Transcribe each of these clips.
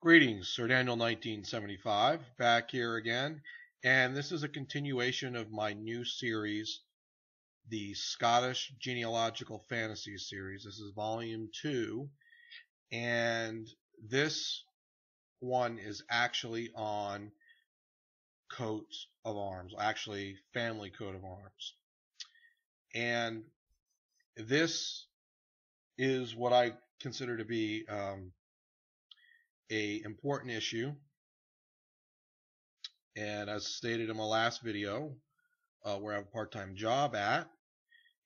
Greetings, Sir Daniel 1975, back here again, and this is a continuation of my new series, the Scottish Genealogical Fantasies series. This is volume 2, and this one is actually on coats of arms, actually family coat of arms. And this is what I consider to be a important issue, and as stated in my last video, where I have a part-time job at,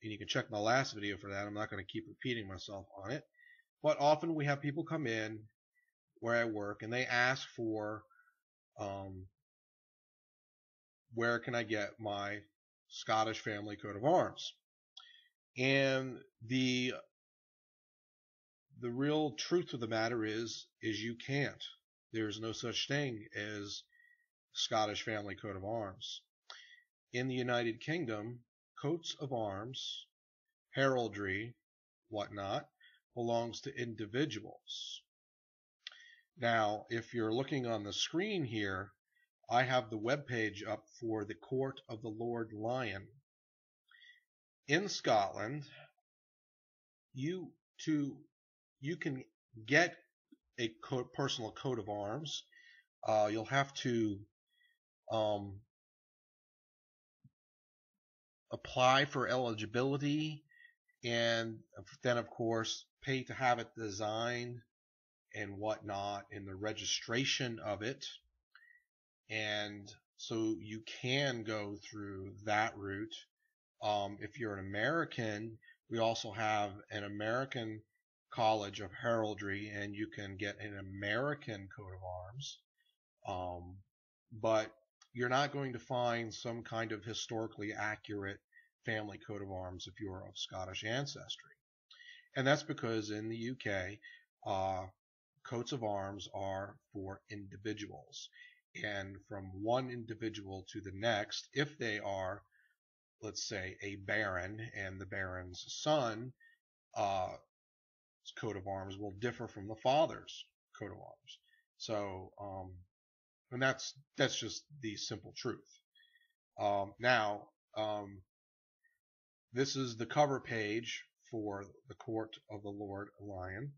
and you can check my last video for that. I'm not going to keep repeating myself on it, but often we have people come in where I work and they ask for where can I get my Scottish family coat of arms. And the real truth of the matter is you can't. There's no such thing as Scottish family coat of arms. In the United Kingdom, coats of arms, heraldry, whatnot, belongs to individuals. Now, if you're looking on the screen here, I have the web page up for the Court of the Lord Lyon. In Scotland, you can get a personal coat of arms. You'll have to apply for eligibility, and then of course pay to have it designed and whatnot, in the registration of it. And so you can go through that route. If you're an American, we also have an American College of Heraldry, and you can get an American coat of arms. But you're not going to find some kind of historically accurate family coat of arms if you are of Scottish ancestry. And that's because in the UK, coats of arms are for individuals. And from one individual to the next, if they are, let's say, a baron and the baron's son, coat of arms will differ from the father's coat of arms. So, and that's just the simple truth. Now, this is the cover page for the Court of the Lord Lyon.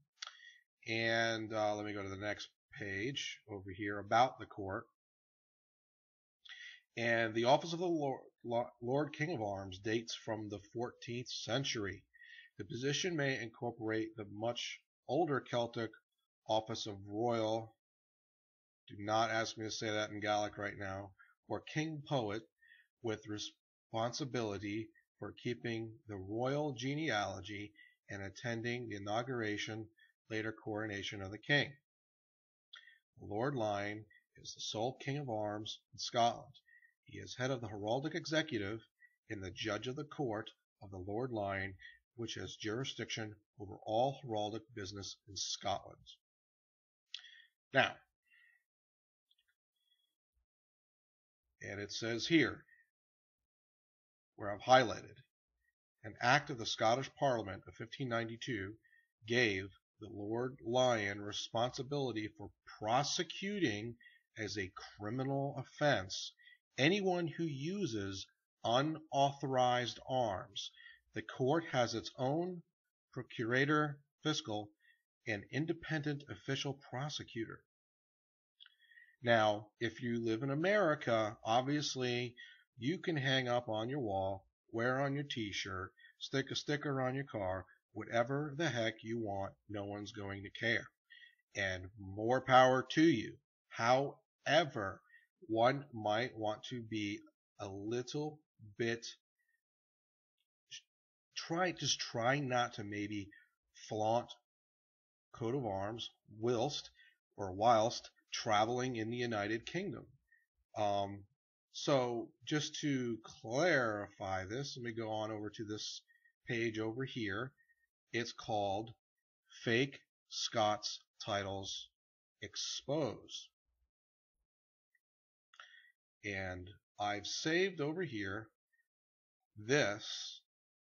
And let me go to the next page over here about the court. And the office of the Lord King of Arms dates from the 14th century. The position may incorporate the much older Celtic office of Royal, do not ask me to say that in Gaelic right now, or King Poet, with responsibility for keeping the royal genealogy and attending the inauguration, later coronation of the king. Lord Lyon is the sole King of Arms in Scotland. He is head of the heraldic executive and the judge of the court of the Lord Lyon, which has jurisdiction over all heraldic business in Scotland. Now, and it says here, where I've highlighted, an act of the Scottish Parliament of 1592 gave the Lord Lyon responsibility for prosecuting as a criminal offense anyone who uses unauthorized arms. The court has its own procurator fiscal and independent official prosecutor. Now, if you live in America, obviously you can hang up on your wall, wear on your t-shirt, stick a sticker on your car, whatever the heck you want. No one's going to care. And more power to you. However, one might want to be a little bit, try not to maybe flaunt coat of arms whilst traveling in the United Kingdom. So just to clarify this, let me go on over to this page over here. It's called Fake Scots Titles Expose. And I've saved over here this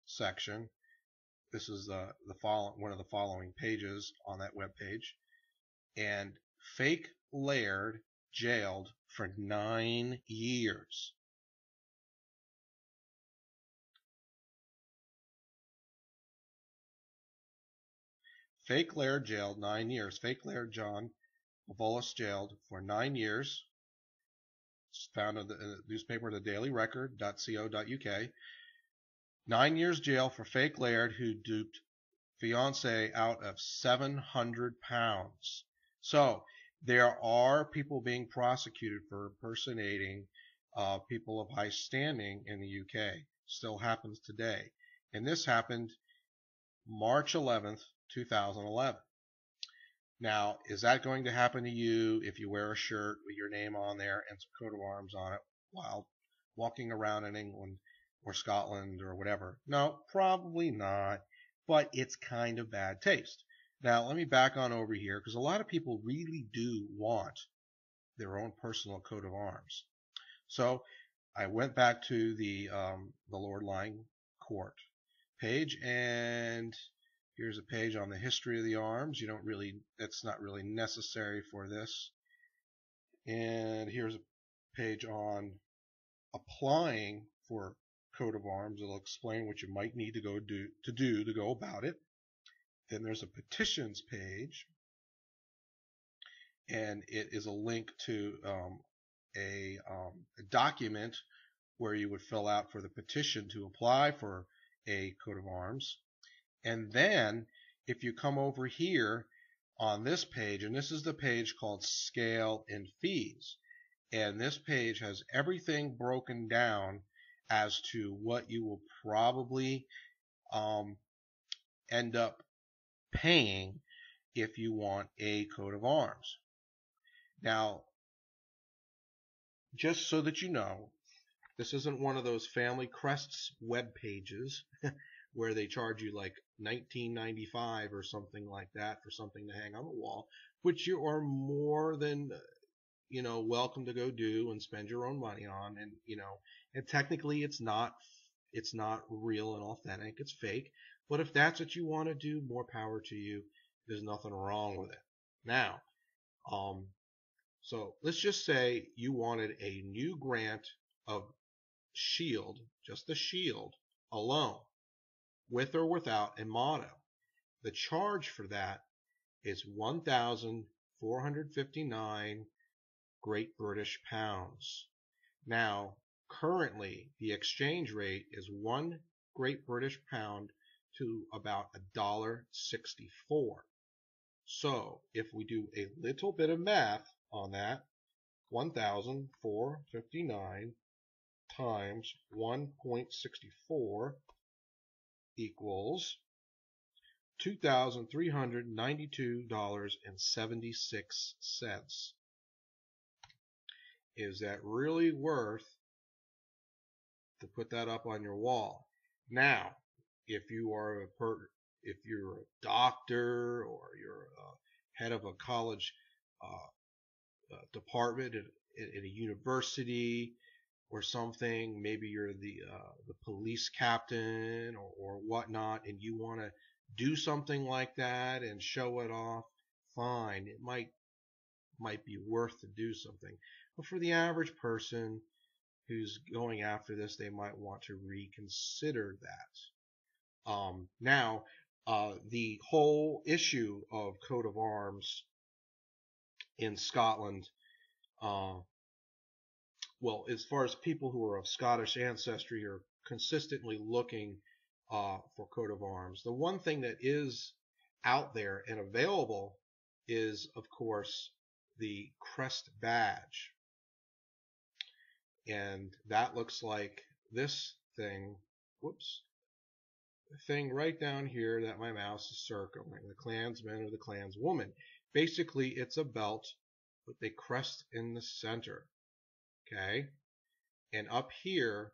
section. This is one of the following pages on that web page. And fake laird jailed for 9 years. Fake laird jailed 9 years. Fake laird John Volus jailed for 9 years. It's found in the newspaper, the Daily Record.co.uk. 9 years jail for fake laird who duped fiance out of £700. So there are people being prosecuted for impersonating people of high standing in the UK. Still happens today. And this happened March 11th, 2011. Now, is that going to happen to you if you wear a shirt with your name on there and some coat of arms on it while walking around in England or Scotland or whatever? No, probably not, but it's kind of bad taste. Now, let me back on over here because a lot of people really do want their own personal coat of arms. So I went back to the Lord Lyon Court page, and here's a page on the history of the arms. It's not really necessary for this. And here's a page on applying for coat of arms. It'll explain what you might need to go about it. Then there's a petitions page, and it is a link to a document where you would fill out for the petition to apply for a coat of arms. And then if you come over here on this page, and this is the page called Scale and Fees, and this page has everything broken down as to what you will probably end up paying if you want a coat of arms. Now, just so that you know, this isn't one of those Family Crests web pages where they charge you like $19.95 or something like that for something to hang on the wall, which you are more than welcome to go do and spend your own money on. And technically it's not real and authentic, it's fake. But if that's what you want to do, more power to you. There's nothing wrong with it. Now, so let's just say you wanted a new grant of shield, just the shield alone, with or without a motto. The charge for that is 1,459 Great British pounds. Now, currently, the exchange rate is 1 Great British pound to about $1.64. So, if we do a little bit of math on that, 1,459 times 1.64 equals $2,392.76. Is that really worth to put that up on your wall? Now, if you're a doctor or you're a head of a college department at a university or something, maybe you're the police captain or whatnot, and you want to do something like that and show it off, fine, it might be worth to do something. But for the average person who's going after this, they might want to reconsider that. Now, the whole issue of coat of arms in Scotland, well, as far as people who are of Scottish ancestry are consistently looking for coat of arms, the one thing that is out there and available is, of course, the crest badge. And that looks like this thing, whoops, the thing right down here that my mouse is circling, the Klansman or the Klanswoman. Basically, it's a belt with a crest in the center, okay? And up here,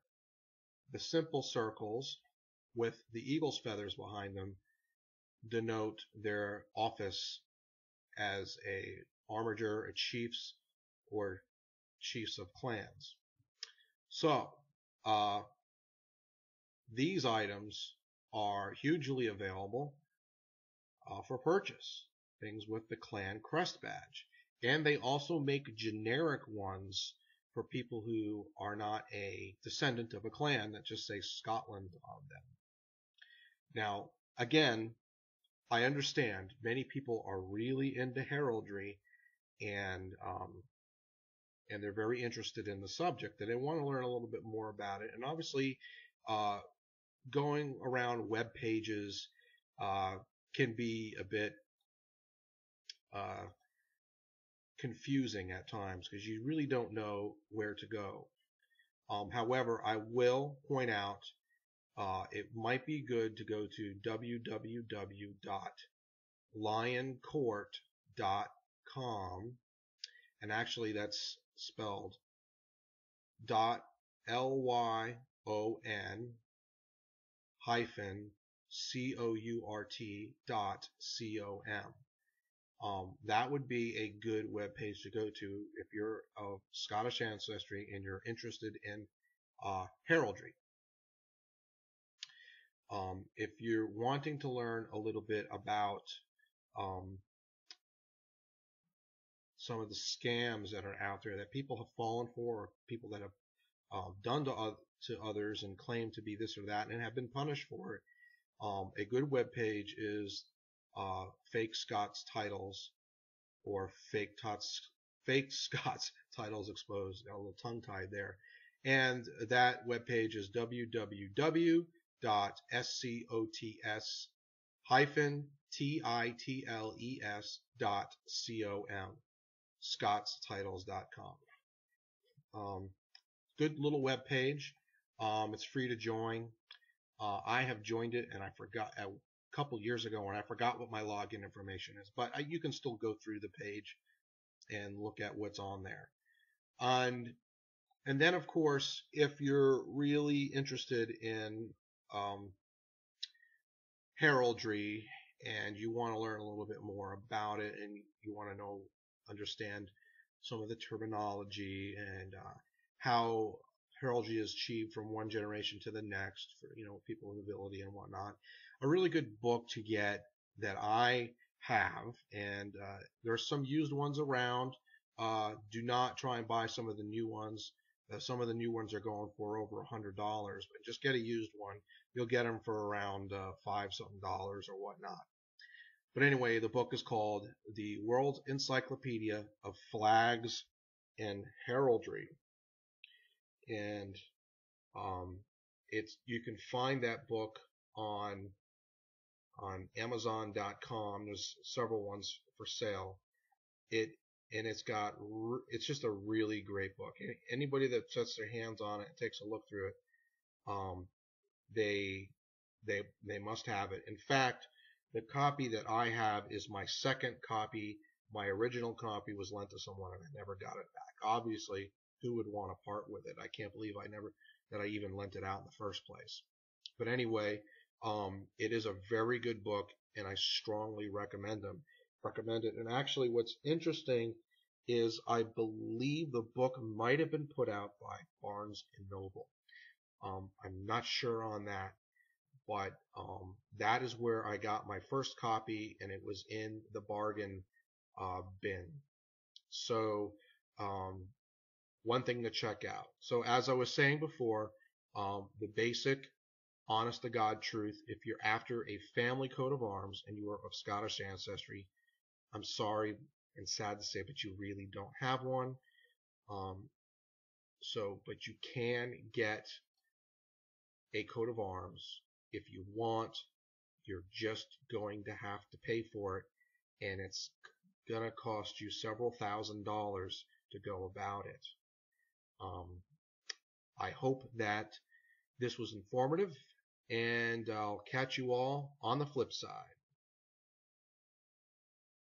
the simple circles with the eagle's feathers behind them denote their office as a armiger, a chiefs, or chiefs of clans. So, these items are hugely available for purchase. Things with the clan crest badge. And they also make generic ones for people who are not a descendant of a clan that just say Scotland on them. Now, again, I understand many people are really into heraldry, and they're very interested in the subject, and they want to learn a little bit more about it. And obviously, going around web pages can be a bit confusing at times because you really don't know where to go. However, I will point out it might be good to go to www.lyoncourt.com, and actually that's spelled .lyon .court.com. That would be a good web page to go to if you're of Scottish ancestry and you're interested in heraldry. If you're wanting to learn a little bit about some of the scams that are out there that people have fallen for, or people that have done to others and claim to be this or that and have been punished for it, a good web page is Fake Scots Titles, or Fake Scots Titles Exposed. Got a little tongue-tied there. And that web page is www.scotstitles.com, scotstitles.com. Good little web page. It's free to join. I have joined it, and I forgot a couple years ago, and I forgot what my login information is. But you can still go through the page and look at what's on there. And then, of course, if you're really interested in heraldry and you want to learn a little bit more about it, and you want to understand some of the terminology and how heraldry is achieved from one generation to the next for people with ability and whatnot, a really good book to get that I have, and there's some used ones around. Do not try and buy some of the new ones. Some of the new ones are going for over $100, but just get a used one. You'll get them for around $5-something or whatnot. But anyway, the book is called The World's Encyclopedia of Flags and Heraldry, and you can find that book on Amazon.com. There's several ones for sale. It's just a really great book. Anybody that sets their hands on it and takes a look through it, they must have it. In fact, the copy that I have is my second copy. My original copy was lent to someone and I never got it back. Obviously, who would want to part with it? I can't believe that I even lent it out in the first place. But anyway, it is a very good book, and I strongly recommend it. And actually, what's interesting is I believe the book might have been put out by Barnes and Noble. I'm not sure on that, but that is where I got my first copy, and it was in the bargain bin. So one thing to check out. So as I was saying before, the basic honest to God truth, if you're after a family coat of arms and you are of Scottish ancestry, I'm sorry and sad to say, but you really don't have one. But you can get a coat of arms if you want. You're just going to have to pay for it, and it's gonna cost you several $1,000s to go about it. I hope that this was informative, and I'll catch you all on the flip side.